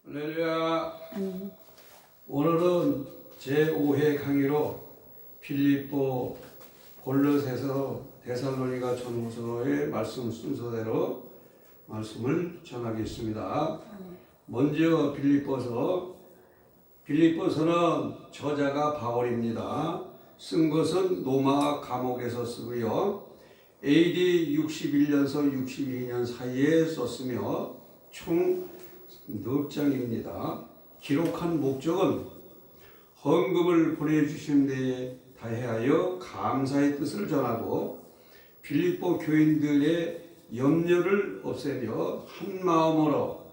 할렐루야. 오늘은 제5회 강의로 빌립보, 골로새서, 데살로니가 전후서의 말씀 순서대로 말씀을 전하겠습니다. 먼저 빌립보서는 저자가 바울입니다. 쓴 것은 로마 감옥에서 쓰고요. AD 61년서 62년 사이에 썼으며 총 4장입니다. 기록한 목적은 헌금을 보내주신 데에 다해하여 감사의 뜻을 전하고 빌립보 교인들의 염려를 없애며 한 마음으로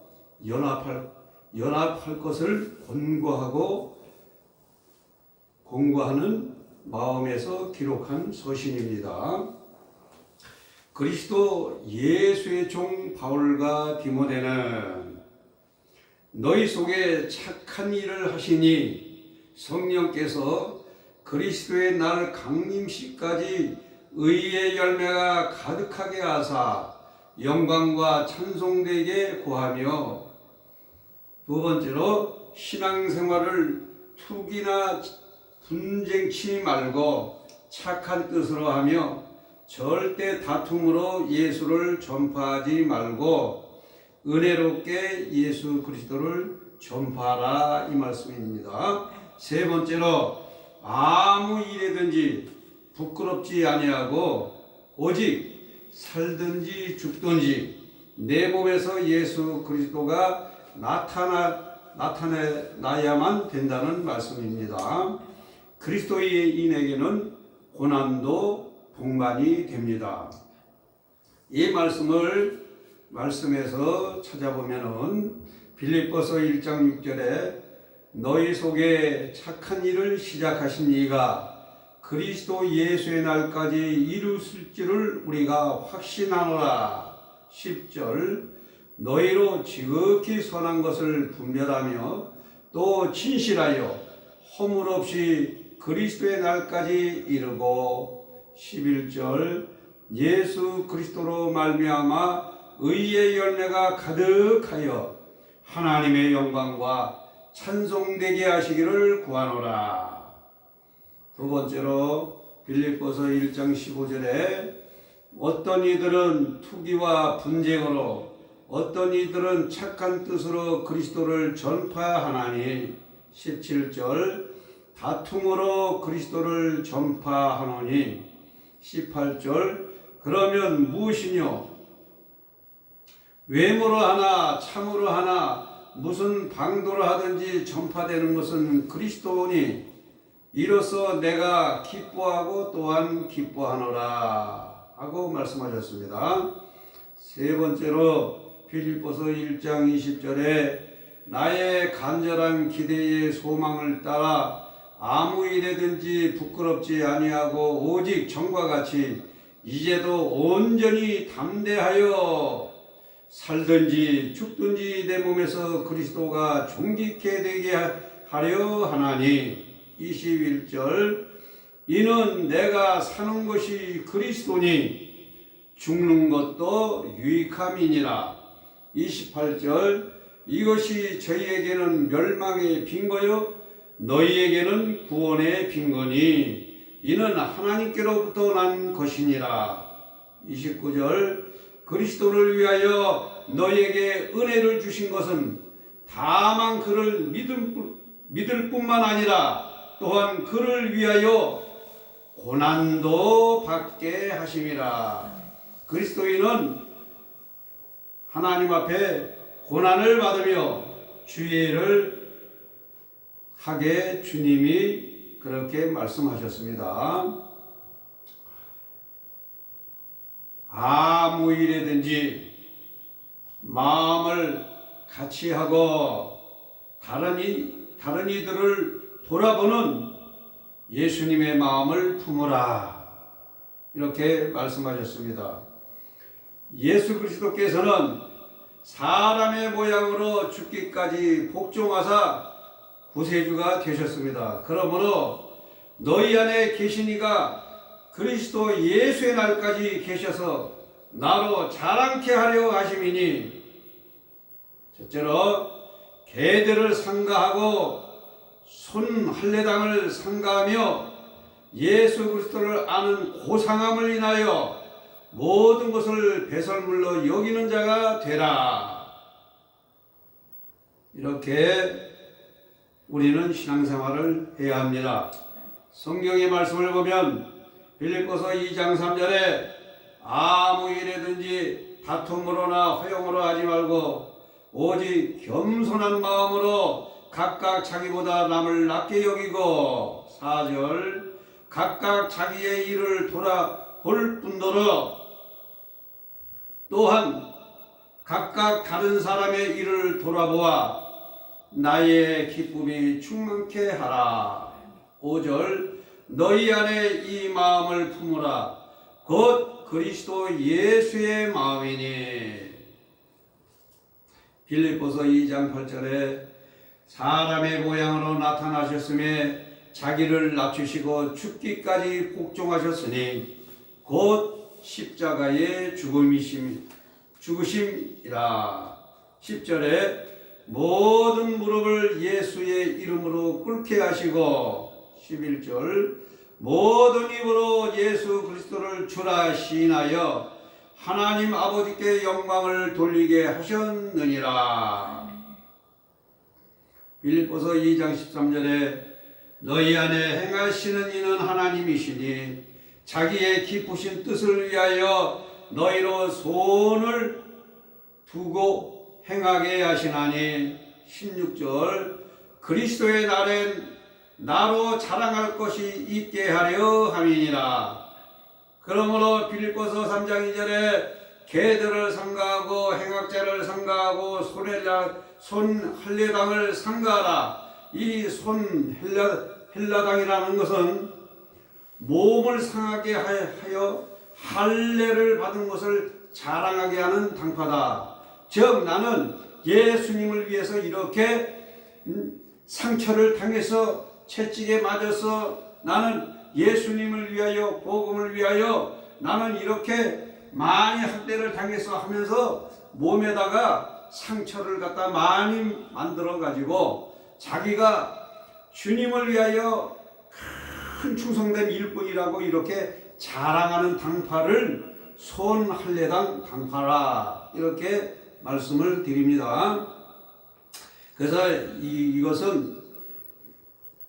연합할 것을 권고하는 마음에서 기록한 서신입니다. 그리스도 예수의 종 바울과 디모데는 너희 속에 착한 일을 하시니 성령께서 그리스도의 날 강림시까지 의의 열매가 가득하게 하사 영광과 찬송되게 구하며, 두 번째로 신앙생활을 투기나 분쟁치 말고 착한 뜻으로 하며 절대 다툼으로 예수를 전파하지 말고 은혜롭게 예수 그리스도를 전파하라, 이 말씀입니다. 세 번째로 아무 일이든지 부끄럽지 아니하고 오직 살든지 죽든지 내 몸에서 예수 그리스도가 나타나야만 된다는 말씀입니다. 그리스도인에게는 고난도 동반이 됩니다. 이 말씀에서 찾아보면은 빌립보서 1장 6절에 너희 속에 착한 일을 시작하신 이가 그리스도 예수의 날까지 이루실 줄을 우리가 확신하노라. 10절 너희로 지극히 선한 것을 분별하며 또 진실하여 허물 없이 그리스도의 날까지 이르고, 11절 예수 그리스도로 말미암아 의의 열매가 가득하여 하나님의 영광과 찬송되게 하시기를 구하노라. 두 번째로 빌립보서 1장 15절에 어떤 이들은 투기와 분쟁으로 어떤 이들은 착한 뜻으로 그리스도를 전파하나니, 17절 다툼으로 그리스도를 전파하노니, 18절 그러면 무엇이뇨? 외모로 하나 참으로 하나 무슨 방도로 하든지 전파되는 것은 그리스도니 이로써 내가 기뻐하고 또한 기뻐하노라 하고 말씀하셨습니다. 세 번째로 빌립보서 1장 20절에 나의 간절한 기대의 소망을 따라 아무 일에든지 부끄럽지 아니하고 오직 전과 같이 이제도 온전히 담대하여 살든지 죽든지 내 몸에서 그리스도가 존귀케 되게 하려 하나니, 21절 이는 내가 사는 것이 그리스도니 죽는 것도 유익함이니라. 28절 이것이 저희에게는 멸망의 빈거요 너희에게는 구원의 빈거니 이는 하나님께로부터 난 것이니라. 29절 그리스도를 위하여 너희에게 은혜를 주신 것은 다만 그를 믿을 뿐만 아니라 또한 그를 위하여 고난도 받게 하심이라. 그리스도인은 하나님 앞에 고난을 받으며 주의를 하게 주님이 그렇게 말씀하셨습니다. 아무 일에든지 마음을 같이 하고 다른 이들을 돌아보는 예수님의 마음을 품으라, 이렇게 말씀하셨습니다. 예수 그리스도께서는 사람의 모양으로 죽기까지 복종하사 구세주가 되셨습니다. 그러므로 너희 안에 계신 이가 그리스도 예수의 날까지 계셔서 나로 자랑케 하려 하심이니, 첫째로 계대를 상가하고 손 할례당을 상가하며 예수 그리스도를 아는 고상함을 인하여 모든 것을 배설물로 여기는 자가 되라. 이렇게 우리는 신앙생활을 해야 합니다. 성경의 말씀을 보면 빌립보서 2장 3절에 아무 일에든지 다툼으로나 허용으로 하지 말고 오직 겸손한 마음으로 각각 자기보다 남을 낮게 여기고 4절 각각 자기의 일을 돌아볼 뿐더러 또한 각각 다른 사람의 일을 돌아보아 나의 기쁨이 충만케 하라. 5절 너희 안에 이 마음을 품으라. 곧 그리스도 예수의 마음이니. 빌립보서 2장 8절에 사람의 모양으로 나타나셨음에 자기를 낮추시고 죽기까지 복종하셨으니 곧 십자가의 죽으심이라. 10절에 모든 무릎을 예수의 이름으로 꿇게 하시고 11절 모든 입으로 예수 그리스도를 주라 시인하여 하나님 아버지께 영광을 돌리게 하셨느니라. 빌립보서 2장 13절에 너희 안에 행하시는 이는 하나님이시니 자기의 기쁘신 뜻을 위하여 너희로 손을 두고 행하게 하시나니 16절 그리스도의 날엔 나로 자랑할 것이 있게 하려 함이니라. 그러므로 빌립보서 3장 2절에 계들을 상가하고 행악자를 상가하고 손 할례당을 상가하라. 이 손 헬라당이라는 것은 몸을 상하게 하여 할례를 받은 것을 자랑하게 하는 당파다. 즉 나는 예수님을 위해서 이렇게 상처를 당해서 채찍에 맞아서 나는 예수님을 위하여 복음을 위하여 나는 이렇게 많이 학대를 당해서 하면서 몸에다가 상처를 갖다 많이 만들어 가지고 자기가 주님을 위하여 큰 충성된 일꾼이라고 이렇게 자랑하는 당파를 손할례당 당파라 이렇게 말씀을 드립니다. 그래서 이것은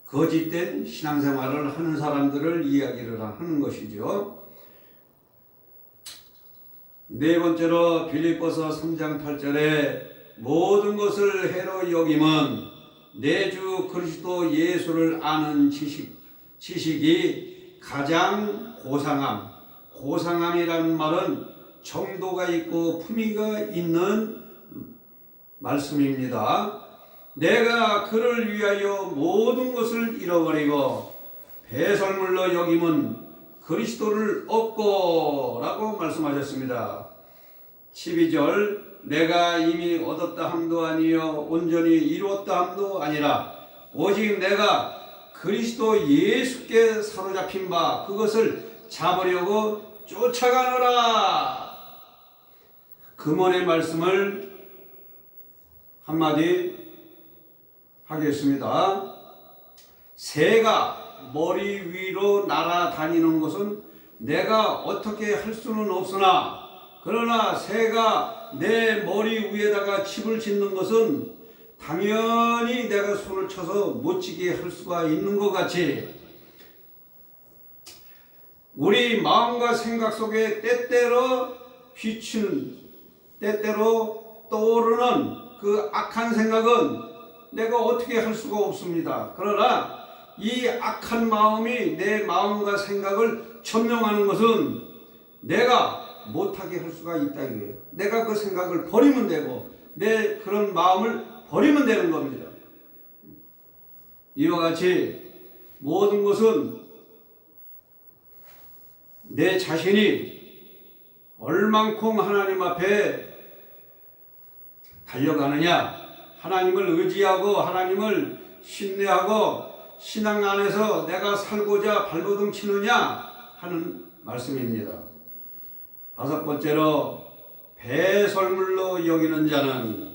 거짓된 신앙생활을 하는 사람들을 이야기를 하는 것이죠. 네 번째로 빌립보서 3장 8절에 모든 것을 해로 여김은 내 주 그리스도 예수를 아는 지식이 가장 고상함이라는 말은 정도가 있고 품위가 있는 말씀입니다. 내가 그를 위하여 모든 것을 잃어버리고 배설물로 여김은 그리스도를 얻고 라고 말씀하셨습니다. 12절 내가 이미 얻었다 함도 아니요 온전히 이루었다 함도 아니라 오직 내가 그리스도 예수께 사로잡힌 바 그것을 잡으려고 쫓아가노라. 금원의 말씀을 한마디 하겠습니다. 새가 머리 위로 날아다니는 것은 내가 어떻게 할 수는 없으나 그러나 새가 내 머리 위에다가 집을 짓는 것은 당연히 내가 손을 쳐서 못 지게 할 수가 있는 것 같이 우리 마음과 생각 속에 때때로 비추는 때때로 떠오르는 그 악한 생각은 내가 어떻게 할 수가 없습니다. 그러나 이 악한 마음이 내 마음과 생각을 점령하는 것은 내가 못하게 할 수가 있다 이거예요. 내가 그 생각을 버리면 되고 내 그런 마음을 버리면 되는 겁니다. 이와 같이 모든 것은 내 자신이 얼만큼 하나님 앞에 달려가느냐, 하나님을 의지하고 하나님을 신뢰하고 신앙 안에서 내가 살고자 발버둥 치느냐 하는 말씀입니다. 다섯 번째로 배설물로 여기는 자는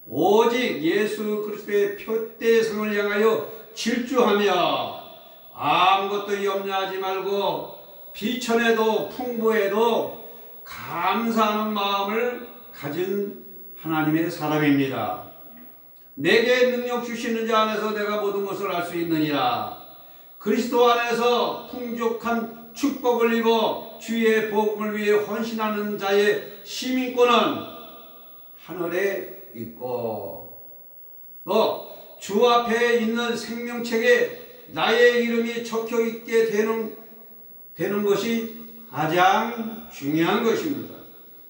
오직 예수 그리스도의 표대성을 향하여 질주하며 아무것도 염려하지 말고 비천에도 풍부해도 감사하는 마음을 가진 하나님의 사람입니다. 내게 능력 주시는 자 안에서 내가 모든 것을 알 수 있느니라. 그리스도 안에서 풍족한 축복을 입어 주의 복음을 위해 헌신하는 자의 시민권은 하늘에 있고 또 주 앞에 있는 생명책에 나의 이름이 적혀 있게 되는 것이 가장 중요한 것입니다.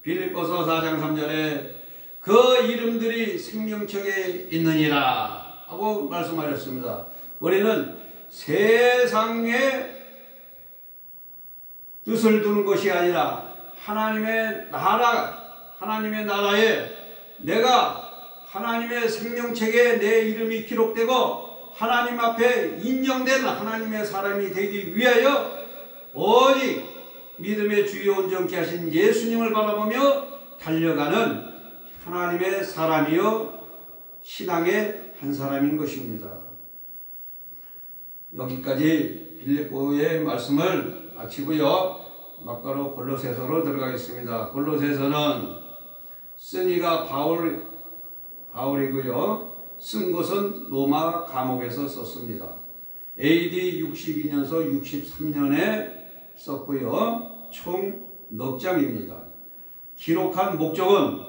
빌립보서 4장 3절에 그 이름들이 생명책에 있느니라 하고 말씀하셨습니다. 우리는 세상의 뜻을 두는 것이 아니라 하나님의 나라에 내가 하나님의 생명책에 내 이름이 기록되고 하나님 앞에 인정된 하나님의 사람이 되기 위하여 오직 믿음의 주요 온전케 하신 예수님을 바라보며 달려가는 하나님의 사람이요 신앙의 한 사람인 것입니다. 여기까지 빌립보의 말씀을 마치고요. 막바로 골로새서로 들어가겠습니다. 골로새서는 쓴 이가 바울이고요. 쓴 것은 로마 감옥에서 썼습니다. AD 62년서 63년에 썼고요. 총 넉 장입니다. 기록한 목적은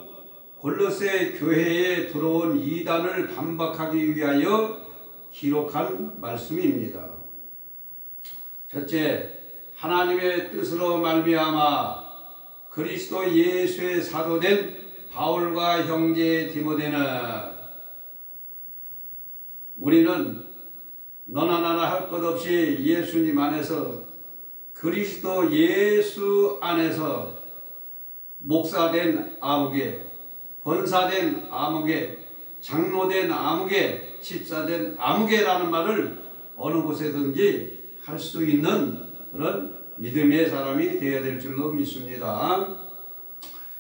골로새 교회에 들어온 이단을 반박하기 위하여 기록한 말씀입니다. 첫째, 하나님의 뜻으로 말미암아 그리스도 예수의 사도된 바울과 형제 디모데는 우리는 너나 나나 할 것 없이 예수님 안에서 그리스도 예수 안에서 목사된 아무개, 권사된 아무개, 장로된 아무개, 집사된 아무개라는 말을 어느 곳에든지 할 수 있는 그런 믿음의 사람이 되어야 될 줄로 믿습니다.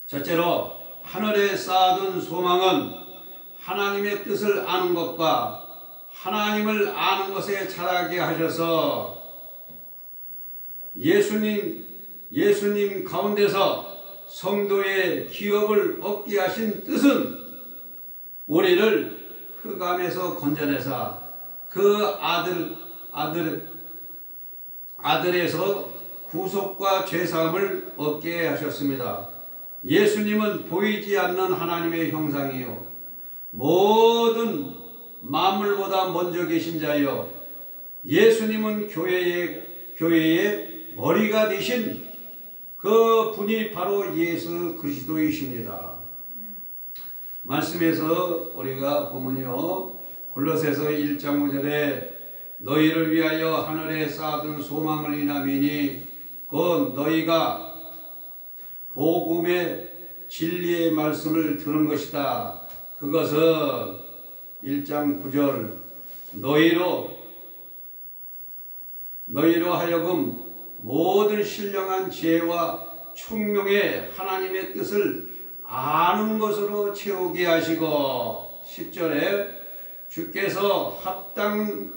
첫째로 하늘에 쌓아둔 소망은 하나님의 뜻을 아는 것과 하나님을 아는 것에 자라게 하셔서 예수님 가운데서 성도의 기업을 얻게 하신 뜻은 우리를 흑암에서 건져내사 그 아들에서 구속과 죄사함을 얻게 하셨습니다. 예수님은 보이지 않는 하나님의 형상이요 모든 만물보다 먼저 계신 자요 예수님은 교회의 머리가 되신 그 분이 바로 예수 그리스도이십니다. 말씀에서 우리가 보면요 골로새서 1장 5절에 너희를 위하여 하늘에 쌓아둔 소망을 인함이니 곧 너희가 복음의 진리의 말씀을 들은 것이다. 그것은 1장 9절 너희로 하여금 모든 신령한 지혜와 총명의 하나님의 뜻을 아는 것으로 채우게 하시고 10절에 주께서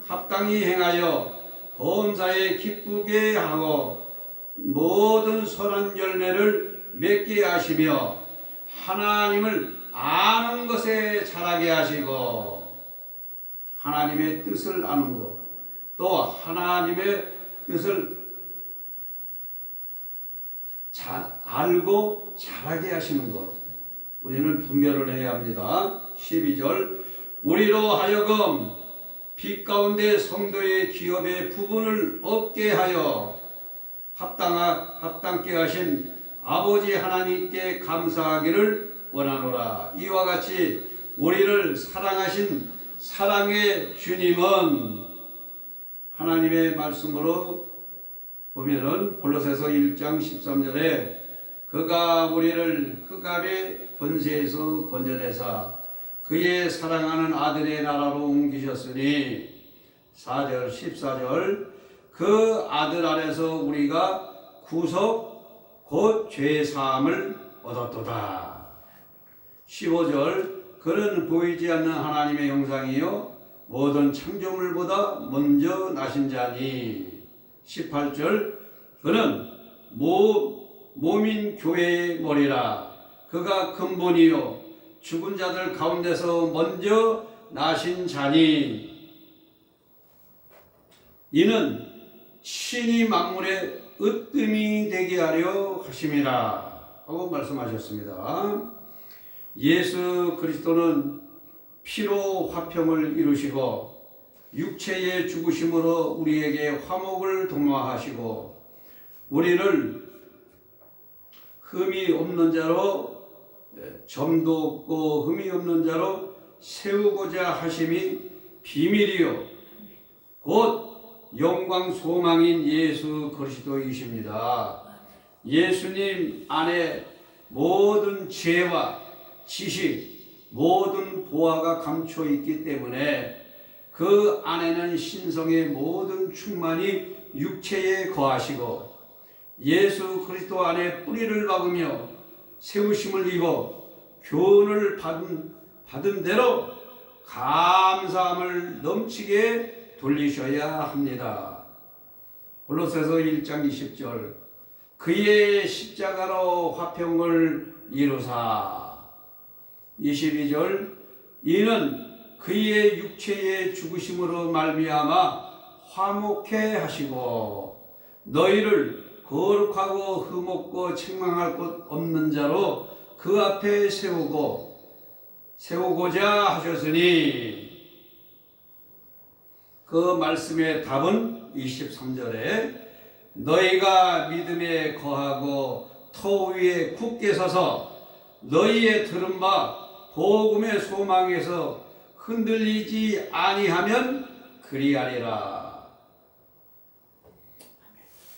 합당히 행하여 범사에 기쁘게 하고 모든 선한 열매를 맺게 하시며 하나님을 아는 것에 자라게 하시고 하나님의 뜻을 아는 것 또 하나님의 뜻을 알고 자라게 하시는 것 우리는 분별을 해야 합니다. 12절 우리로 하여금 빛 가운데 성도의 기업의 부분을 얻게 하여 합당케 하신 아버지 하나님께 감사하기를 원하노라. 이와 같이 우리를 사랑하신 사랑의 주님은 하나님의 말씀으로 보면은 골로새서 1장 13절에 그가 우리를 흑암의 권세에서 건져내사 그의 사랑하는 아들의 나라로 옮기셨으니 4절 14절 그 아들 안에서 우리가 구속 곧 죄사함을 얻었도다. 15절 그는 보이지 않는 하나님의 형상이요 모든 창조물보다 먼저 나신 자니. 18절 그는 몸인 교회의 머리라. 그가 근본이요 죽은 자들 가운데서 먼저 나신 자니. 이는 신이 만물의 으뜸이 되게 하려 하심이라 하고 말씀하셨습니다. 예수 그리스도는 피로 화평을 이루시고 육체의 죽으심으로 우리에게 화목을 동화하시고 우리를 흠이 없는 자로, 점도 없고 흠이 없는 자로 세우고자 하심이 비밀이요 곧 영광 소망인 예수 그리스도이십니다. 예수님 안에 모든 지혜와 지식, 모든 보화가 감춰 있기 때문에 그 안에는 신성의 모든 충만이 육체에 거하시고 예수 그리스도 안에 뿌리를 박으며 세우심을 입어 교훈을 받은 대로 감사함을 넘치게 돌리셔야 합니다. 골로새서 1장 20절 그의 십자가로 화평을 이루사. 22절 이는 그의 육체의 죽으심으로 말미암아 화목해 하시고 너희를 거룩하고 흠없고 책망할 것 없는 자로 그 앞에 세우고자 하셨으니. 그 말씀의 답은 23절에 너희가 믿음에 거하고 터 위에 굳게 서서 너희의 들은 바 복음의 소망에서 흔들리지 아니하면 그리하리라.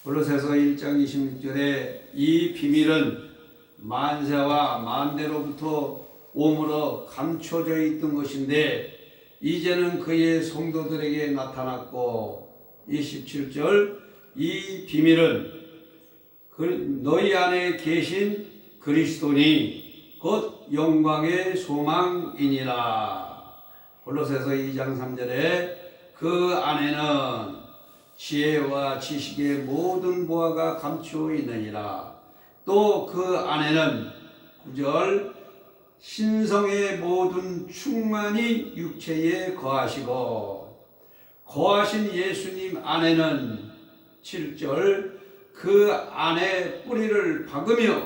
골로새서 1장 26절에 이 비밀은 만세와 만대로부터 오므로 감춰져 있던 것인데 이제는 그의 성도들에게 나타났고. 27절 이 비밀은 너희 안에 계신 그리스도니 곧 영광의 소망이니라. 골로새서 2장 3절에 그 안에는 지혜와 지식의 모든 보화가 감추어 있느니라. 또 그 안에는 9절 신성의 모든 충만이 육체에 거하시고 거하신 예수님 안에는 7절 그 안에 뿌리를 박으며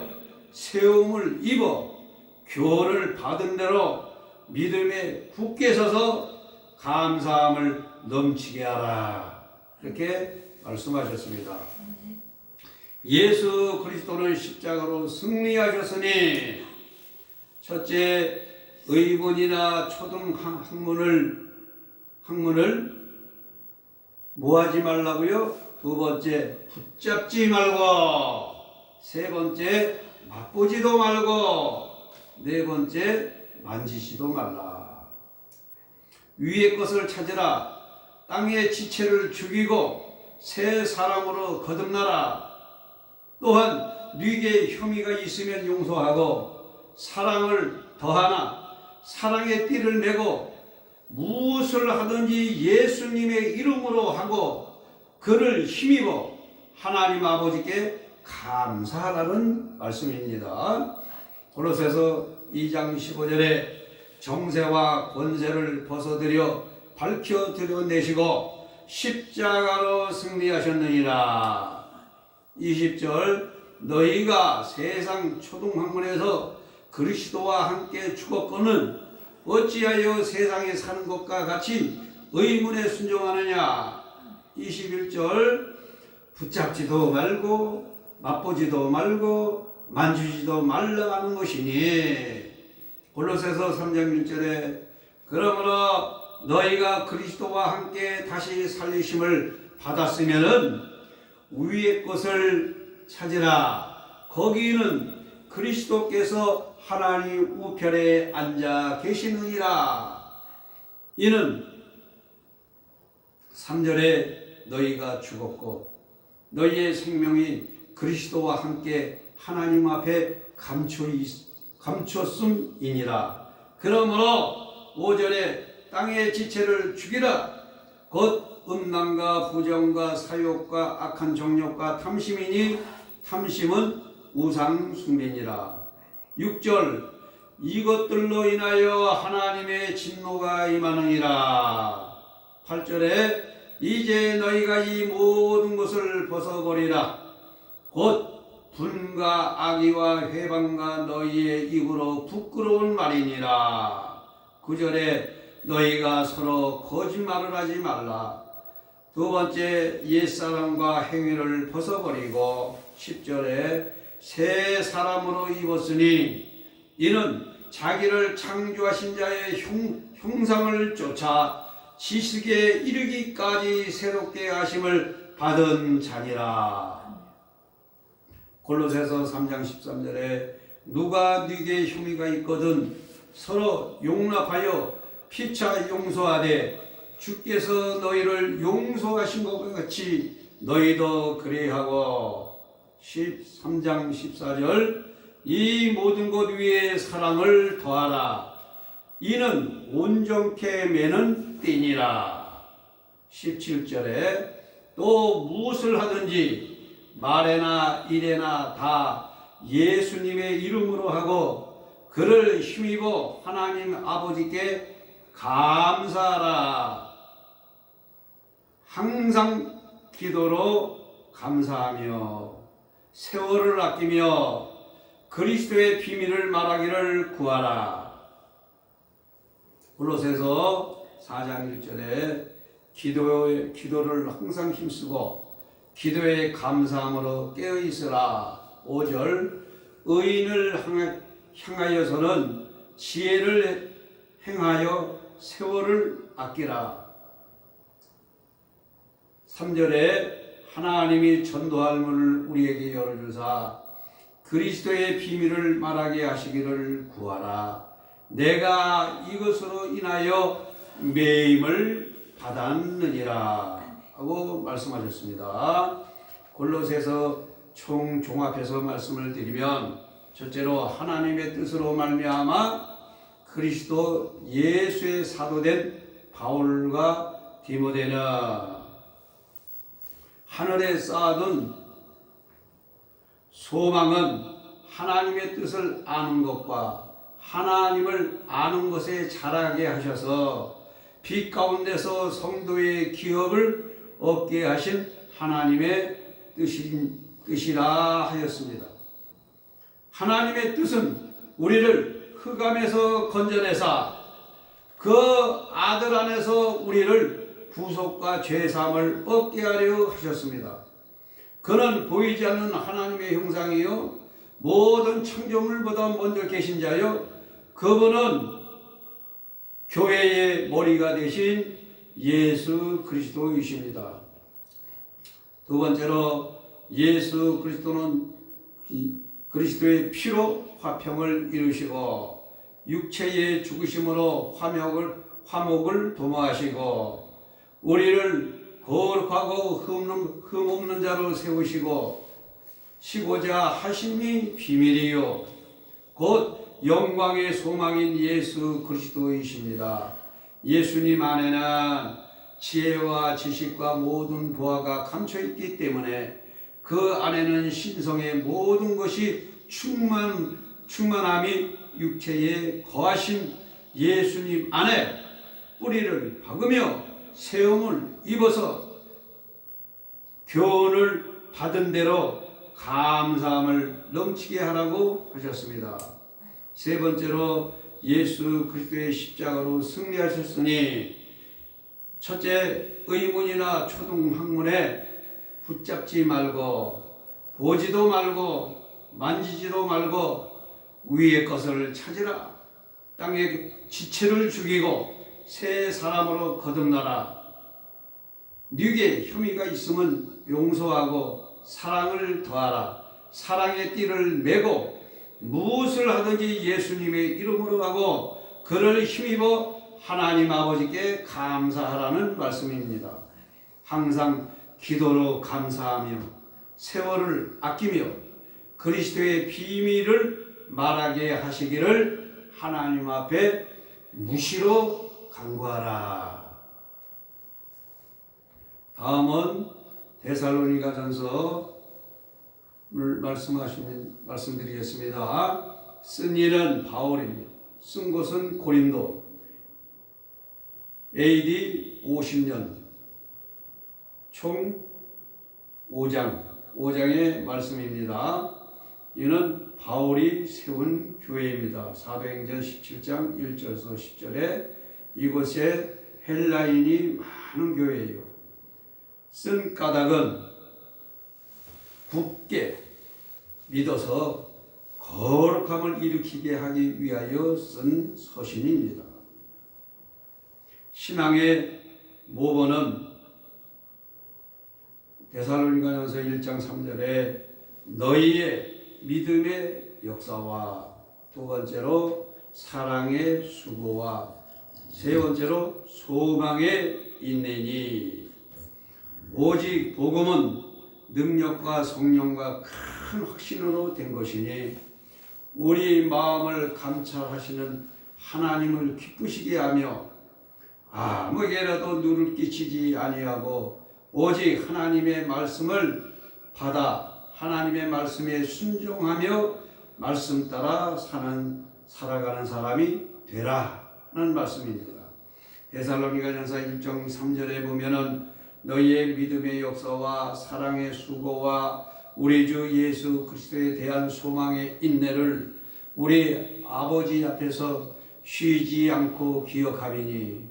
세움을 입어 교훈을 받은 대로 믿음에 굳게 서서 감사함을 넘치게 하라. 이렇게 말씀하셨습니다. 예수 그리스도는 십자가로 승리하셨으니 첫째, 의문이나 초등 학문을 뭐하지 말라고요? 두 번째, 붙잡지 말고. 세 번째, 맛보지도 말고. 네 번째, 만지지도 말라. 위의 것을 찾으라. 땅의 지체를 죽이고 새 사람으로 거듭나라. 또한 네게 혐의가 있으면 용서하고 사랑을 더하나 사랑의 띠를 메고 무엇을 하든지 예수님의 이름으로 하고 그를 힘입어 하나님 아버지께 감사하라는 말씀입니다. 골로새서 2장 15절에 정세와 권세를 벗어들여 밝혀 드러내시고 십자가로 승리하셨느니라. 20절 너희가 세상 초등학문에서 그리스도와 함께 죽었거늘 어찌하여 세상에 사는 것과 같이 의문에 순종하느냐. 21절 붙잡지도 말고 맛보지도 말고 만지지도 말라 하는 것이니. 골로새서 3장 1절에 그러므로 너희가 그리스도와 함께 다시 살리심을 받았으면은 위의 것을 찾으라. 거기는 그리스도께서 하나님 우편에 앉아 계시느니라. 이는 3절에 너희가 죽었고 너희의 생명이 그리스도와 함께 하나님 앞에 감췄음이니라. 그러므로 오전에 땅의 지체를 죽이라. 곧 음란과 부정과 사욕과 악한 정욕과 탐심이니 탐심은 우상 숭배니라. 6절 이것들로 인하여 하나님의 진노가 임하느니라. 8절에 이제 너희가 이 모든 것을 벗어버리라. 곧 분과 악의와 회방과 너희의 입으로 부끄러운 말이니라. 9절에 너희가 서로 거짓말을 하지 말라. 두 번째 옛사람과 행위를 벗어버리고 10절에 새 사람으로 입었으니 이는 자기를 창조하신 자의 형상을 쫓아 지식에 이르기까지 새롭게 하심을 받은 자니라. 골로새서 3장 13절에 누가 네게 혐의가 있거든 서로 용납하여 피차 용서하되 주께서 너희를 용서하신 것 같이 너희도 그리하고 13장 14절 이 모든 것 위에 사랑을 더하라. 이는 온전케 매는 띠니라. 17절에 또 무엇을 하든지 말에나 일에나 다 예수님의 이름으로 하고 그를 힘입어 하나님 아버지께 감사하라. 항상 기도로 감사하며 세월을 아끼며 그리스도의 비밀을 말하기를 구하라. 골로새서 4장 1절에 기도를 항상 힘쓰고 기도에 감사함으로 깨어있으라. 5절 의인을 향하여서는 지혜를 행하여 세월을 아끼라. 3절에 하나님이 전도할 문을 우리에게 열어주사 그리스도의 비밀을 말하게 하시기를 구하라. 내가 이것으로 인하여 매임을 받았느니라 하고 말씀하셨습니다. 골로새서 총 종합해서 말씀을 드리면 첫째로 하나님의 뜻으로 말미암아 그리스도 예수의 사도된 바울과 디모데는 하늘에 쌓아둔 소망은 하나님의 뜻을 아는 것과 하나님을 아는 것에 자라게 하셔서 빛 가운데서 성도의 기업을 얻게 하신 하나님의 뜻이라 하였습니다. 하나님의 뜻은 우리를 흑암에서 건져내사 그 아들 안에서 우리를 구속과 죄사함을 얻게 하려 하셨습니다. 그는 보이지 않는 하나님의 형상이요 모든 창조물보다 먼저 계신 자요 그분은 교회의 머리가 되신 예수 그리스도이십니다. 두 번째로 예수 그리스도는 그리스도의 피로 화평을 이루시고 육체의 죽으심으로 화목을 도모하시고 우리를 거룩하고 흠없는 자로 세우시고 시고자 하심이 비밀이요 곧 영광의 소망인 예수 그리스도이십니다. 예수님 안에는 지혜와 지식과 모든 보화가 감춰있기 때문에 그 안에는 신성의 모든 것이 충만함이 육체에 거하신 예수님 안에 뿌리를 박으며 세움을 입어서 교훈을 받은 대로 감사함을 넘치게 하라고 하셨습니다. 세 번째로 예수 그리스도의 십자가로 승리하셨으니 첫째 의문이나 초등학문에 붙잡지 말고 보지도 말고 만지지도 말고 위의 것을 찾으라. 땅의 지체를 죽이고 새 사람으로 거듭나라. 네게 혐의가 있으면 용서하고 사랑을 더하라. 사랑의 띠를 메고 무엇을 하든지 예수님의 이름으로 하고 그를 힘입어 하나님 아버지께 감사하라는 말씀입니다. 항상 기도로 감사하며 세월을 아끼며 그리스도의 비밀을 말하게 하시기를 하나님 앞에 무시로 간구하라. 다음은 데살로니가전서를 말씀드리겠습니다. 쓴 이는 바울입니다. 쓴 곳은 고린도. AD 50년 총 5장의 말씀입니다. 이는 바울이 세운 교회입니다. 사도행전 17장 1절에서 10절에 이곳에 헬라인이 많은 교회예요. 쓴 까닭은 굳게 믿어서 거룩함을 일으키게 하기 위하여 쓴 서신입니다. 신앙의 모범은 데살로니가전서 1장 3절에 너희의 믿음의 역사와 두 번째로 사랑의 수고와 세 번째로 소망의 인내니 오직 복음은 능력과 성령과 큰 확신으로 된 것이니 우리 마음을 감찰하시는 하나님을 기쁘시게 하며 아무에게라도 누를 끼치지 아니하고 오직 하나님의 말씀을 받아 하나님의 말씀에 순종하며 말씀 따라 살아가는 사람이 되라는 말씀입니다. 데살로니가전서 1장 3절에 보면은 너희의 믿음의 역사와 사랑의 수고와 우리 주 예수 그리스도에 대한 소망의 인내를 우리 아버지 앞에서 쉬지 않고 기억하리니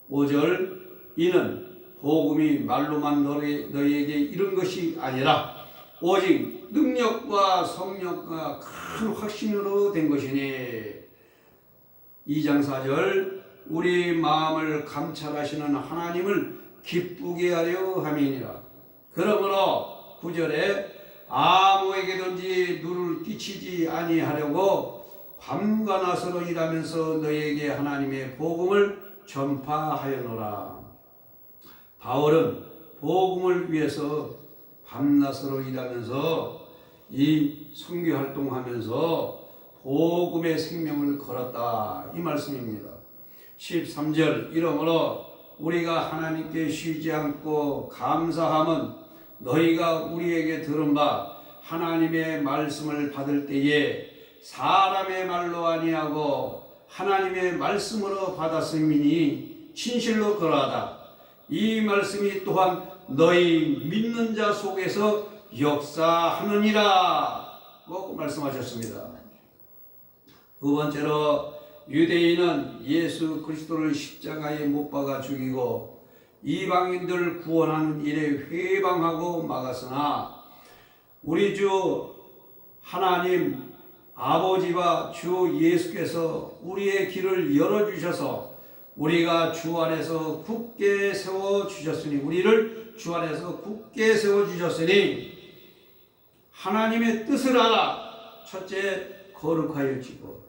5절 이는 복음이 말로만 너희에게 이른 것이 아니라 오직 능력과 성령과 큰 확신으로 된 것이니 2장 4절 우리 마음을 감찰하시는 하나님을 기쁘게 하려 함이니라. 그러므로 9절에 아무에게든지 누를 끼치지 아니하려고 밤과 낮으로 일하면서 너희에게 하나님의 복음을 전파하였노라. 바울은 복음을 위해서 밤낮으로 일하면서 이 선교 활동하면서 복음의 생명을 걸었다 이 말씀입니다. 13절 이러므로 우리가 하나님께 쉬지 않고 감사함은 너희가 우리에게 들은 바 하나님의 말씀을 받을 때에 사람의 말로 아니하고 하나님의 말씀으로 받았음이니 진실로 그러하다. 이 말씀이 또한 너희 믿는 자 속에서 역사하느니라 고 말씀하셨습니다. 두 번째로 유대인은 예수 그리스도를 십자가에 못 박아 죽이고 이방인들 구원하는 일에 회방하고 막았으나 우리 주 하나님 아버지와 주 예수께서 우리의 길을 열어주셔서 우리가 주 안에서 굳게 세워주셨으니 우리를 주 안에서 굳게 세워주셨으니 하나님의 뜻을 알아. 첫째 거룩하여 지고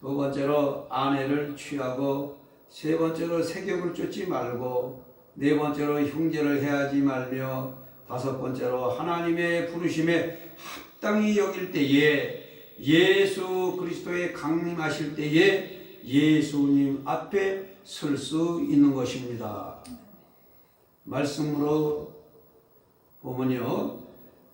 두 번째로 아내를 취하고 세 번째로 세격을 쫓지 말고 네 번째로 형제를 해하지 말며 다섯 번째로 하나님의 부르심에 합당히 여길 때에 예수 그리스도의 강림하실 때에 예수님 앞에 설 수 있는 것입니다. 말씀으로 보면요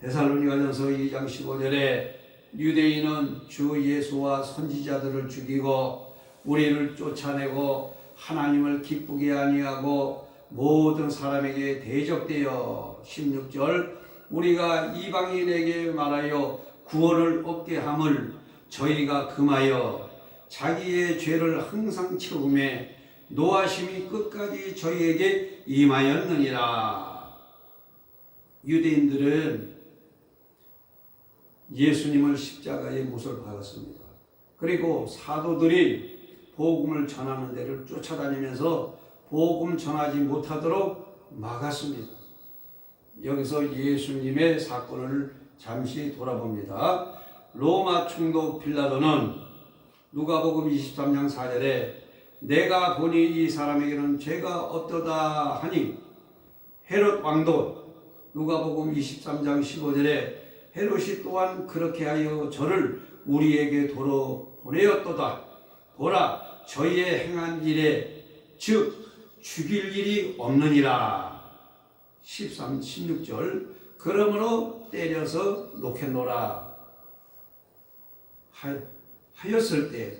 데살로니가전서 2장 15절에 유대인은 주 예수와 선지자들을 죽이고 우리를 쫓아내고 하나님을 기쁘게 아니하고 모든 사람에게 대적되어 16절 우리가 이방인에게 말하여 구원을 얻게 함을 저희가 금하여 자기의 죄를 항상 채우매 노하심이 끝까지 저희에게 임하였느니라. 유대인들은 예수님을 십자가에 못을 박았습니다. 그리고 사도들이 복음을 전하는 데를 쫓아다니면서 복음 전하지 못하도록 막았습니다. 여기서 예수님의 사건을 잠시 돌아봅니다. 로마 총독 빌라도는 누가복음 23장 4절에 내가 보니 이 사람에게는 죄가 없도다 하니 헤롯 왕도 누가복음 23장 15절에 헤롯이 또한 그렇게 하여 저를 우리에게 도로 보내었도다. 보라 저희의 행한 일에 즉 죽일 일이 없느니라. 13, 16절 그러므로 때려서 놓겠노라 하였을 때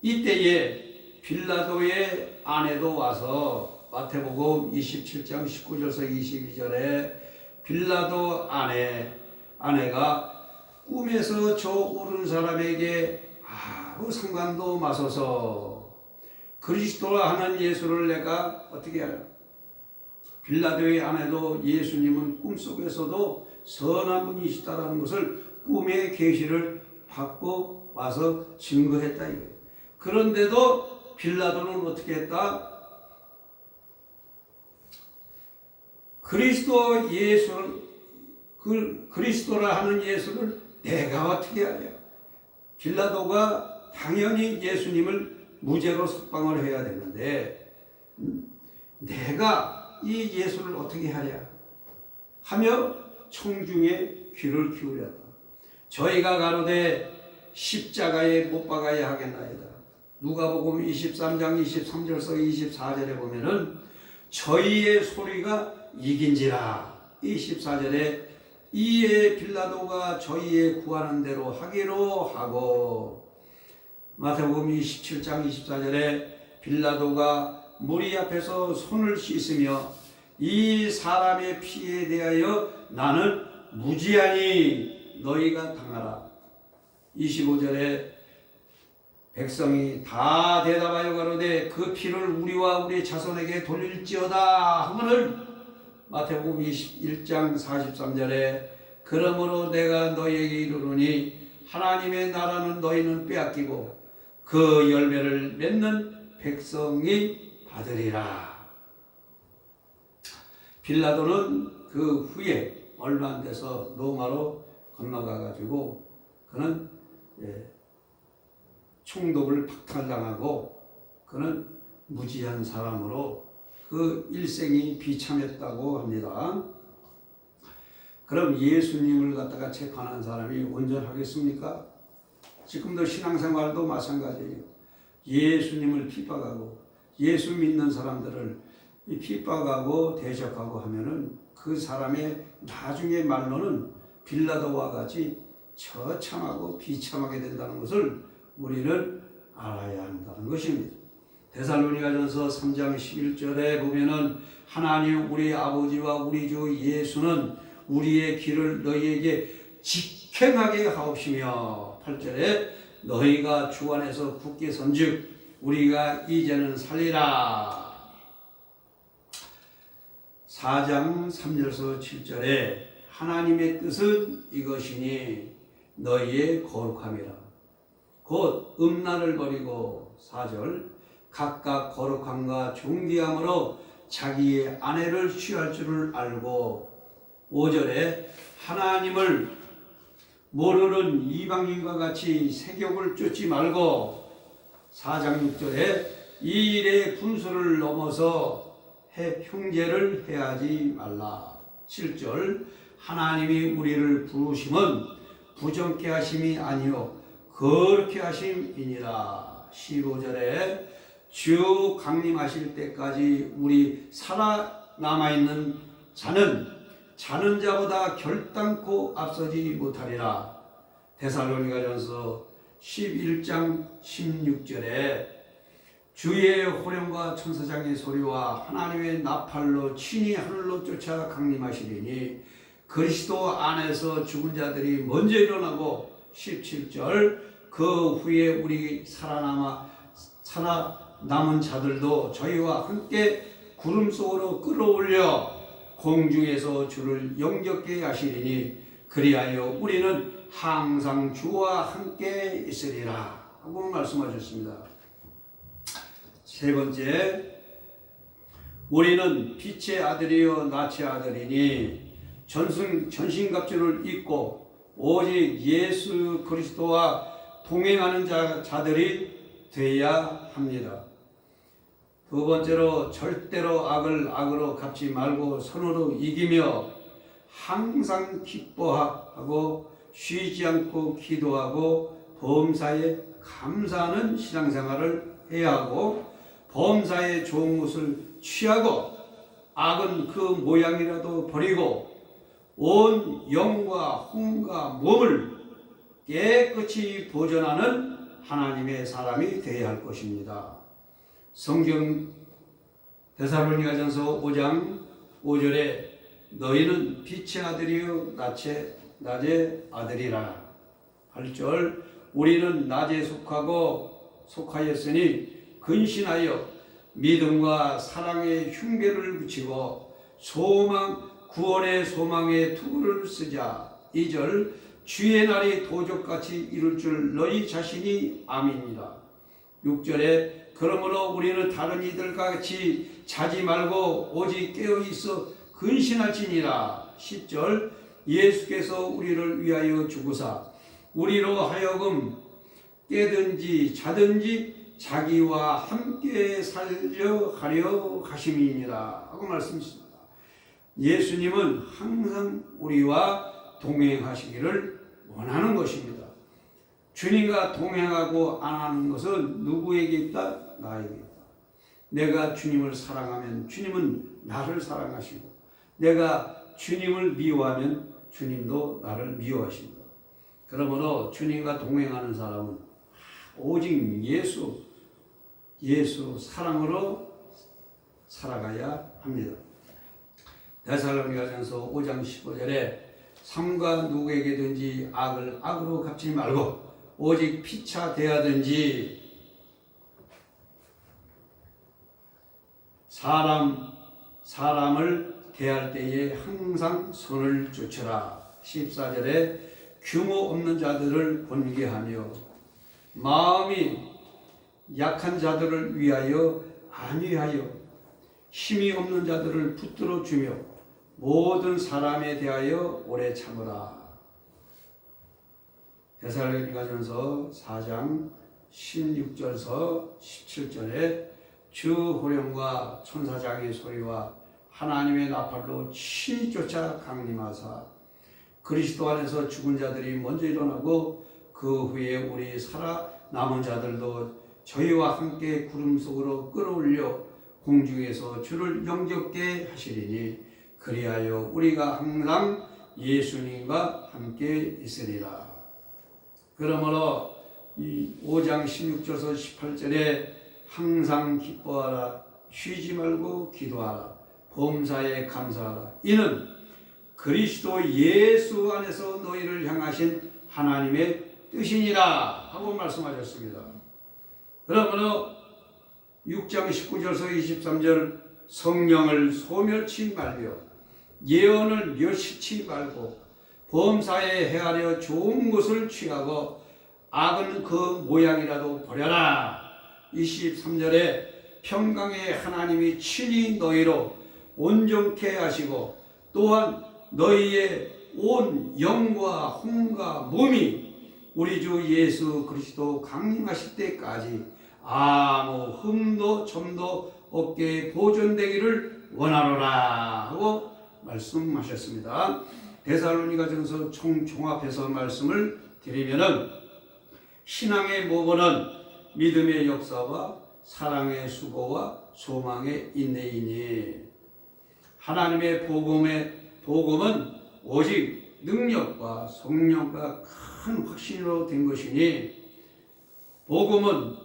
이때에 빌라도의 아내도 와서 마태복음 27장 19절에서 22절에 빌라도 아내가 꿈에서 저 오른 사람에게 아무 상관도 마소서 그리스도라 하는 예수를 내가 어떻게 하라. 빌라도의 아내도 예수님은 꿈속에서도 선한 분이시다라는 것을 꿈의 계시를 받고 와서 증거했다 이거예요. 그런데도 빌라도는 어떻게 했다? 그리스도라 하는 예수를 내가 어떻게 하냐? 빌라도가 당연히 예수님을 무죄로 석방을 해야 되는데 내가 이 예수를 어떻게 하랴 하며 청중의 귀를 기울였다. 저희가 가로되 십자가에 못 박아야 하겠나이다. 누가복음 23장 23절에서 24절에 보면은 저희의 소리가 이긴지라. 24절에 이에 빌라도가 저희의 구하는 대로 하기로 하고 마태복음 27장 24절에 빌라도가 무리 앞에서 손을 씻으며 이 사람의 피에 대하여 나는 무지하니 너희가 당하라. 25절에 백성이 다 대답하여 가로되 그 피를 우리와 우리 자손에게 돌릴지어다 하거늘 마태복음 21장 43절에 그러므로 내가 너희에게 이르노니 하나님의 나라는 너희는 빼앗기고 그 열매를 맺는 백성이 받으리라. 빌라도는 그 후에 얼마 안 돼서 로마로 건너가 가지고 그는 총독을 박탈당하고 그는 무지한 사람으로 그 일생이 비참했다고 합니다. 그럼 예수님을 갖다가 재판한 사람이 온전하겠습니까? 지금도 신앙생활도 마찬가지예요. 예수님을 핍박하고 예수 믿는 사람들을 핍박하고 대적하고 하면은 그 사람의 나중에 말로는 빌라도와 같이 처참하고 비참하게 된다는 것을 우리는 알아야 한다는 것입니다. 데살로니가전서 3장 11절에 보면은 하나님 우리 아버지와 우리 주 예수는 우리의 길을 너희에게 직행하게 하옵시며 8절에 너희가 주 안에서 굳게 선즉 우리가 이제는 살리라. 4장 3절에서 7절에 하나님의 뜻은 이것이니 너희의 거룩함이라. 곧 음란을 버리고 4절 각각 거룩함과 존귀함으로 자기의 아내를 취할 줄을 알고 5절에 하나님을 모르는 이방인과 같이 세욕을 쫓지 말고 4장 6절에 이 일의 분수를 넘어서 형제를 해하지 말라. 7절 하나님이 우리를 부르심은 부정케 하심이 아니요 거룩케 하심이니라. 15절에 주 강림하실 때까지 우리 살아남아있는 자는 자는 자보다 결단코 앞서지 못하리라. 데살로니가전서 11장 16절에 주의 호령과 천사장의 소리와 하나님의 나팔로 친히 하늘로 쫓아 강림하시리니 그리스도 안에서 죽은 자들이 먼저 일어나고 17절 그 후에 우리 살아남은 자들도 저희와 함께 구름 속으로 끌어올려 공중에서 주를 영접게 하시리니 그리하여 우리는 항상 주와 함께 있으리라 하고 말씀하셨습니다. 세 번째, 우리는 빛의 아들이요 낯의 아들이니 전신갑주를 입고 오직 예수 그리스도와 동행하는 자들이 되어야 합니다. 두 번째로 절대로 악을 악으로 갚지 말고 선으로 이기며 항상 기뻐하고 쉬지 않고 기도하고 범사에 감사하는 신앙생활을 해야 하고 범사에 좋은 것을 취하고 악은 그 모양이라도 버리고 온 영과 혼과 몸을 깨끗이 보존하는 하나님의 사람이 되어야 할 것입니다. 성경 데살로니가전서 5장 5절에 너희는 빛의 아들이요 낮의 아들이라. 8절 우리는 낮에 속하였으니 근신하여 믿음과 사랑의 흉배를 붙이고 구원의 소망의 투구를 쓰자. 2절 주의 날이 도적같이 이룰 줄 너희 자신이 암입니다. 6절에 그러므로 우리는 다른 이들과 같이 자지 말고 오직 깨어있어 근신할지니라. 10절 예수께서 우리를 위하여 죽으사 우리로 하여금 깨든지 자든지 자기와 함께 살려 하려 하심이니라 하고 말씀하십니다. 예수님은 항상 우리와 동행하시기를 원하는 것입니다. 주님과 동행하고 안 하는 것은 누구에게 있다? 나에게 있다. 내가 주님을 사랑하면 주님은 나를 사랑하시고 내가 주님을 미워하면 주님도 나를 미워하십니다. 그러므로 주님과 동행하는 사람은 오직 예수 사랑으로 살아가야 합니다. 데살로니가전서 5장 15절에 삼가 누구에게든지 악을 악으로 갚지 말고 오직 피차 대하든지 사람을 대할 때에 항상 선을 쫓으라. 14절에 규모 없는 자들을 권계하며 마음이 약한 자들을 위하여 안위하여 힘이 없는 자들을 붙들어 주며 모든 사람에 대하여 오래 참으라. 데살로니가전서 4장 16절서 17절에 주 호령과 천사장의 소리와 하나님의 나팔로 친히 쫓아 강림하사 그리스도 안에서 죽은 자들이 먼저 일어나고 그 후에 우리 살아남은 자들도 저희와 함께 구름 속으로 끌어올려 공중에서 주를 영접게 하시리니 그리하여 우리가 항상 예수님과 함께 있으리라. 그러므로 이 5장 16절에서 18절에 항상 기뻐하라 쉬지 말고 기도하라 범사에 감사하라 이는 그리스도 예수 안에서 너희를 향하신 하나님의 뜻이니라 하고 말씀하셨습니다. 그러므로 6장 19절에서 23절 성령을 소멸치 말며 예언을 멸시치 말고 범사에 행하려 좋은 것을 취하고 악은 그 모양이라도 버려라. 23절에 평강의 하나님이 친히 너희로 온전케 하시고 또한 너희의 온 영과 혼과 몸이 우리 주 예수 그리스도 강림하실 때까지 아무 흠도 점도 없게 보존되기를 원하노라 하고 말씀하셨습니다. 데살로니가전서 종합해서 말씀을 드리면은 신앙의 모본은 믿음의 역사와 사랑의 수고와 소망의 인내이니 하나님의 복음은 오직 능력과 성령과 큰 확신으로 된 것이니 복음은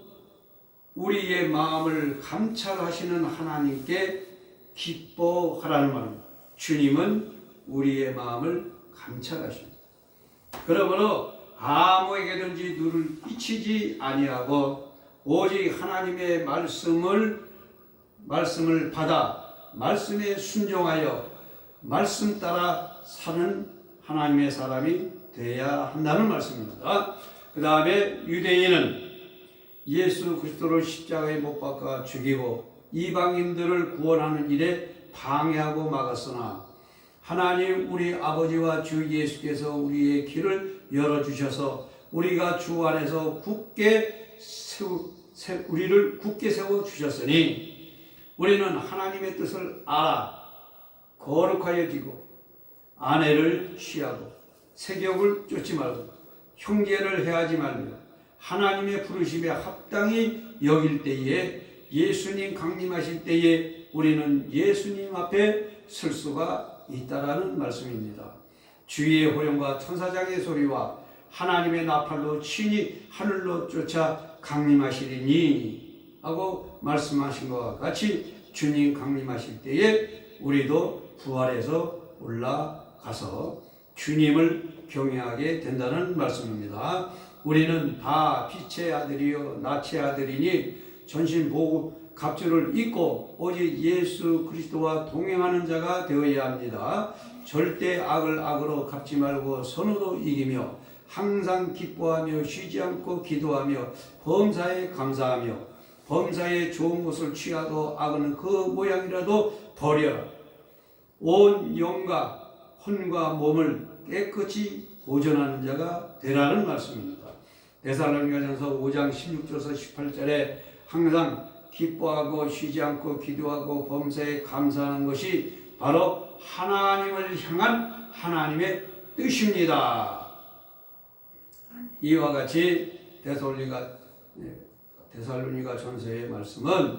우리의 마음을 감찰하시는 하나님께 기뻐하라는 말입니다. 주님은 우리의 마음을 감찰하십니다. 그러므로 아무에게든지 누를 끼치지 아니하고 오직 하나님의 말씀을 받아 말씀에 순종하여 말씀 따라 사는 하나님의 사람이 되어야 한다는 말씀입니다. 그 다음에 유대인은 예수 그리스도를 십자가에 못 박아 죽이고 이방인들을 구원하는 일에 방해하고 막았으나 하나님 우리 아버지와 주 예수께서 우리의 길을 열어주셔서 우리가 주 안에서 우리를 굳게 세워주셨으니 우리는 하나님의 뜻을 알아 거룩하여지고 아내를 취하고 세격을 쫓지 말고 형제를 해하지 말며 하나님의 부르심에 합당히 여길 때에, 예수님 강림하실 때에 우리는 예수님 앞에 설 수가 있다라는 말씀입니다. 주의 호령과 천사장의 소리와 하나님의 나팔로 친히 하늘로 쫓아 강림하시리니 하고 말씀하신 것과 같이 주님 강림하실 때에 우리도 부활해서 올라가서 주님을 경외하게 된다는 말씀입니다. 우리는 다 빛의 아들이요 낫의 아들이니 전신보호 갑주를 입고 오직 예수 그리스도와 동행하는 자가 되어야 합니다. 절대 악을 악으로 갚지 말고 선으로 이기며 항상 기뻐하며 쉬지 않고 기도하며 범사에 감사하며 범사에 좋은 것을 취하고 악은 그 모양이라도 버려라. 온 영과 혼과 몸을 깨끗이 보존하는 자가 되라는 말씀입니다. 데살로니가전서 5장 16절에서 18절에 항상 기뻐하고 쉬지 않고 기도하고 범사에 감사하는 것이 바로 하나님을 향한 하나님의 뜻입니다. 이와 같이 데살로니가 전서의 말씀은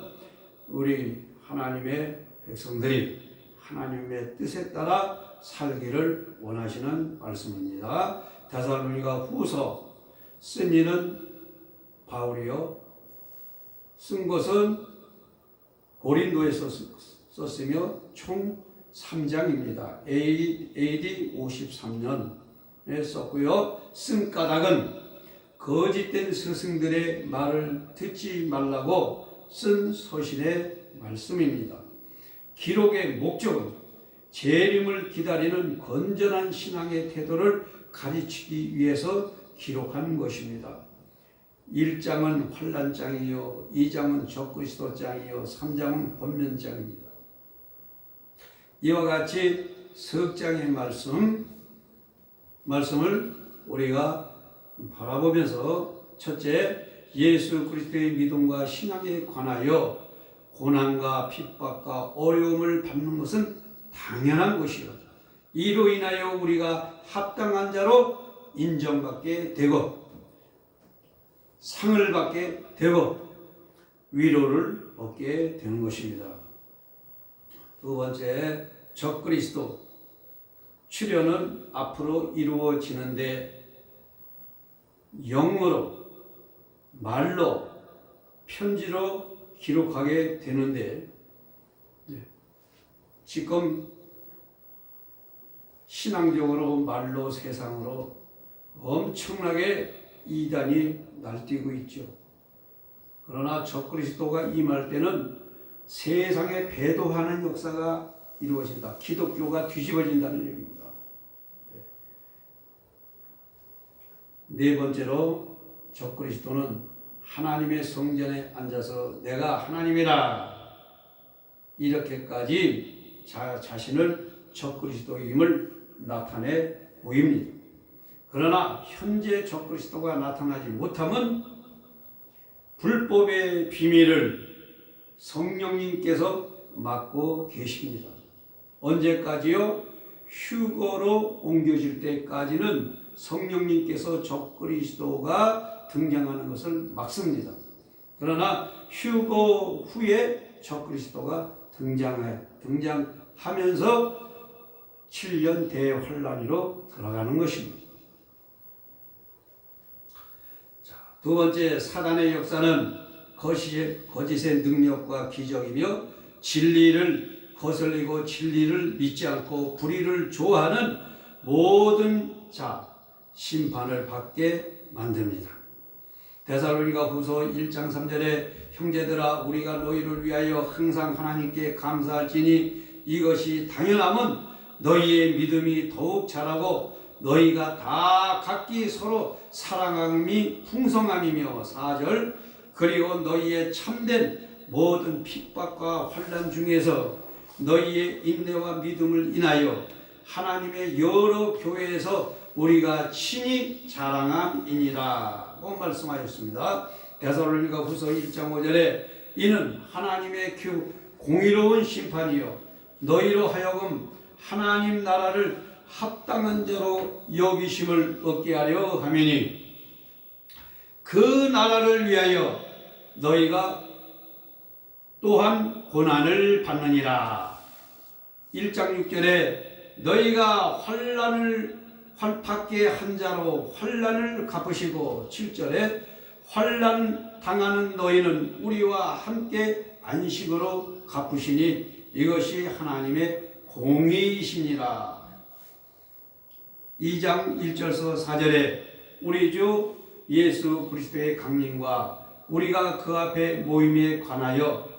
우리 하나님의 백성들이 하나님의 뜻에 따라 살기를 원하시는 말씀입니다. 데살로니가 후서 쓴 이는 바울이요, 쓴 것은 고린도에서 썼으며 총 3장입니다. AD 53년에 썼고요. 쓴 까닭은 거짓된 스승들의 말을 듣지 말라고 쓴 서신의 말씀입니다. 기록의 목적은 재림을 기다리는 건전한 신앙의 태도를 가르치기 위해서 기록한 것입니다. 1장은 환난장이요, 2장은 적그리스도장이요, 3장은 권면장입니다. 이와 같이 석 장의 말씀을 우리가 바라보면서 첫째, 예수 그리스도의 믿음과 신앙에 관하여 고난과 핍박과 어려움을 받는 것은 당연한 것이요, 이로 인하여 우리가 합당한 자로 인정받게 되고 상을 받게 되고 위로를 얻게 되는 것입니다. 두 번째, 적그리스도 출현은 앞으로 이루어지는데 영어로, 말로, 편지로 기록하게 되는데 지금 신앙적으로 말로 세상으로 엄청나게 이단이 날뛰고 있죠. 그러나 적그리스도가 임할 때는 세상에 배도하는 역사가 이루어진다. 기독교가 뒤집어진다는 얘기입니다. 네 번째로, 적그리스도는 하나님의 성전에 앉아서 내가 하나님이라 이렇게까지 자신을 적그리스도임을 나타내 보입니다. 그러나 현재 적그리스도가 나타나지 못하면 불법의 비밀을 성령님께서 맡고 계십니다. 언제까지요? 휴거로 옮겨질 때까지는 성령님께서 적그리스도가 등장하는 것을 막습니다. 그러나 휴거 후에 적그리스도가 등장하면서 7년 대환란으로 들어가는 것입니다. 두 번째, 사단의 역사는 거짓의 능력과 기적이며 진리를 거슬리고 진리를 믿지 않고 불의를 좋아하는 모든 자 심판을 받게 만듭니다. 데살로니가 후서 1장 3절에 형제들아 우리가 너희를 위하여 항상 하나님께 감사할지니 이것이 당연함은 너희의 믿음이 더욱 자라고 너희가 다 각기 서로 사랑함이 풍성함이며 4절 그리고 너희의 참된 모든 핍박과 환난 중에서 너희의 인내와 믿음을 인하여 하나님의 여러 교회에서 우리가 친히 자랑함이니라 고 말씀하셨습니다. 데살로니가 후서 1장 5절에 이는 하나님의 공의로운 심판이요 너희로 하여금 하나님 나라를 합당한 자로 여기심을 얻게 하려 하매니 그 나라를 위하여 너희가 또한 고난을 받느니라. 1장 6절에 너희가 밖에 한 자로 환난을 갚으시고, 7절에 환난 당하는 너희는 우리와 함께 안식으로 갚으시니 이것이 하나님의 공의이시니라. 2장 1절서 4절에 우리 주 예수 그리스도의 강림과 우리가 그 앞에 모임에 관하여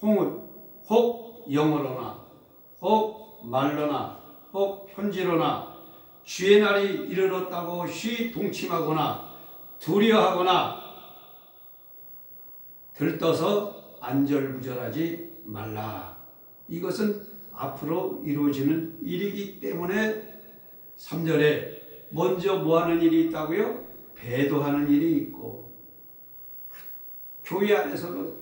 혹 영어로나 혹 말로나 혹 편지로나 주의 날이 이르렀다고 쉬 동침하거나 두려워하거나 들떠서 안절부절하지 말라. 이것은 앞으로 이루어지는 일이기 때문에 3절에 먼저 뭐하는 일이 있다고요? 배도하는 일이 있고, 교회 안에서는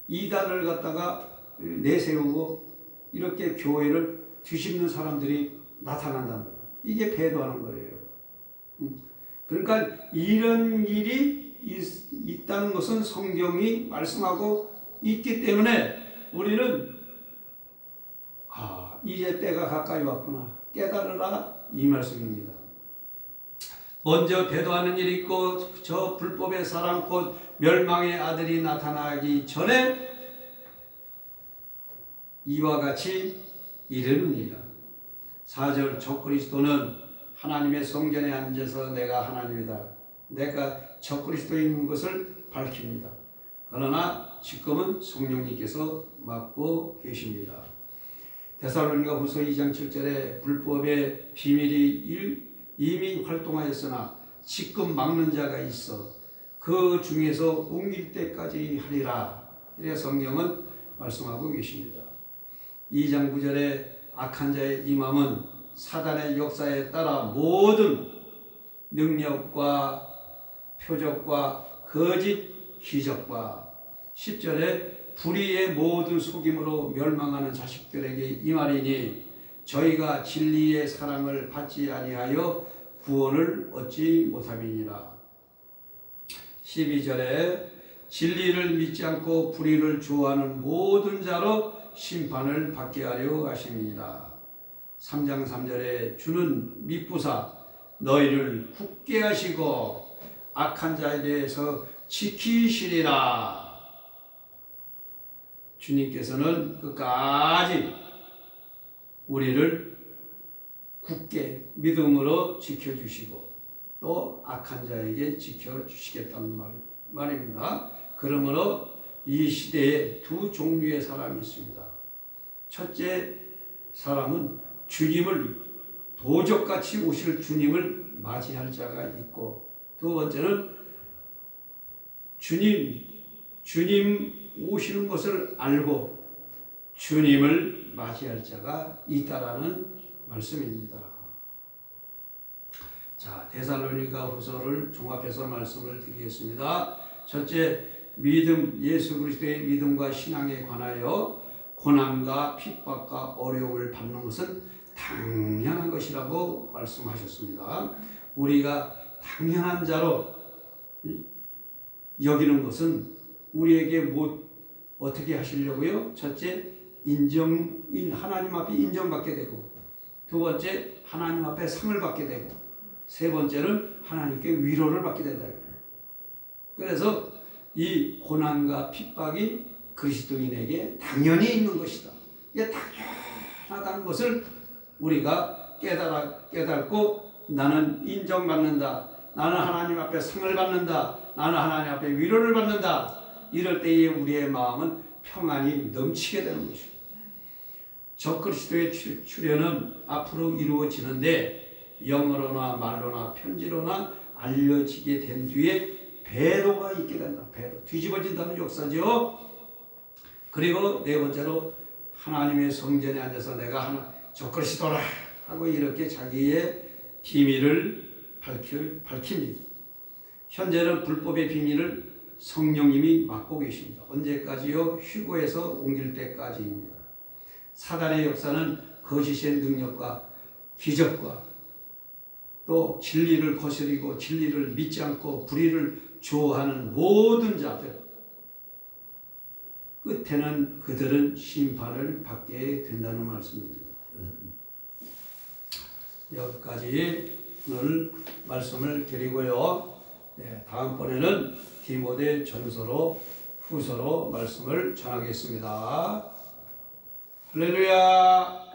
이단을 갖다가 내세우고 이렇게 교회를 뒤집는 사람들이 나타난단 말이에요. 이게 배도하는 거예요. 그러니까 이런 일이 있다는 것은 성경이 말씀하고 있기 때문에 우리는 이제 때가 가까이 왔구나, 깨달으라, 이 말씀입니다. 먼저 배도하는 일이 있고 저 불법의 사람 곧 멸망의 아들이 나타나기 전에 이와 같이 이르느니라. 4절 적그리스도는 하나님의 성전에 앉아서 내가 하나님이다, 내가 적그리스도인 것을 밝힙니다. 그러나 지금은 성령님께서 맡고 계십니다. 데살로니가 후서 2장 7절에 불법의 비밀이 이미 활동하였으나 지금 막는 자가 있어 그 중에서 옮길 때까지 하리라. 이렇게 성경은 말씀하고 계십니다. 2장 9절에 악한 자의 임함은 사단의 역사에 따라 모든 능력과 표적과 거짓 기적과 10절에 불의의 모든 속임으로 멸망하는 자식들에게 임하리니 저희가 진리의 사랑을 받지 아니하여 구원을 얻지 못함이니라. 12절에 진리를 믿지 않고 불의를 좋아하는 모든 자로 심판을 받게 하려 하십니다. 3장 3절에 주는 미쁘사 너희를 굳게 하시고 악한 자에 대해서 지키시리라. 주님께서는 끝까지 우리를 굳게 믿음으로 지켜주시고 또 악한 자에게 지켜주시겠다는 말입니다. 그러므로 이 시대에 두 종류의 사람이 있습니다. 첫째 사람은 주님을, 도적같이 오실 주님을 맞이할 자가 있고, 두 번째는 주님 오시는 것을 알고 주님을 맞이할 자가 있다라는 말씀입니다. 자, 데살로니가 후서를 종합해서 말씀을 드리겠습니다. 첫째, 믿음, 예수 그리스도의 믿음과 신앙에 관하여 고난과 핍박과 어려움을 받는 것은 당연한 것이라고 말씀하셨습니다. 우리가 당연한 자로 여기는 것은 우리에게 어떻게 하시려고요? 첫째, 하나님 앞에 인정받게 되고, 두 번째, 하나님 앞에 상을 받게 되고, 세 번째는 하나님께 위로를 받게 된다. 그래서 이 고난과 핍박이 그리스도인에게 당연히 있는 것이다. 이게 당연하다는 것을 우리가 깨닫고 나는 인정받는다, 나는 하나님 앞에 상을 받는다, 나는 하나님 앞에 위로를 받는다. 이럴 때에 우리의 마음은 평안이 넘치게 되는 것입니다. 적그리스도의 출현은 앞으로 이루어지는데 영어로나 말로나 편지로나 알려지게 된 뒤에 배도가 있게 된다. 배도. 뒤집어진다는 역사죠. 그리고 네 번째로 하나님의 성전에 앉아서 내가 적그리스도라 하고 이렇게 자기의 비밀을 밝힙니다. 현재는 불법의 비밀을 성령님이 맡고 계십니다. 언제까지요? 휴거에서 옮길 때까지입니다. 사단의 역사는 거짓의 능력과 기적과 또 진리를 거스리고 진리를 믿지 않고 불의를 좋아하는 모든 자들 끝에는 그들은 심판을 받게 된다는 말씀입니다. 여기까지 오늘 말씀을 드리고요. 네, 다음번에는 디모데 전서로 후서로 말씀을 전하겠습니다. 할렐루야.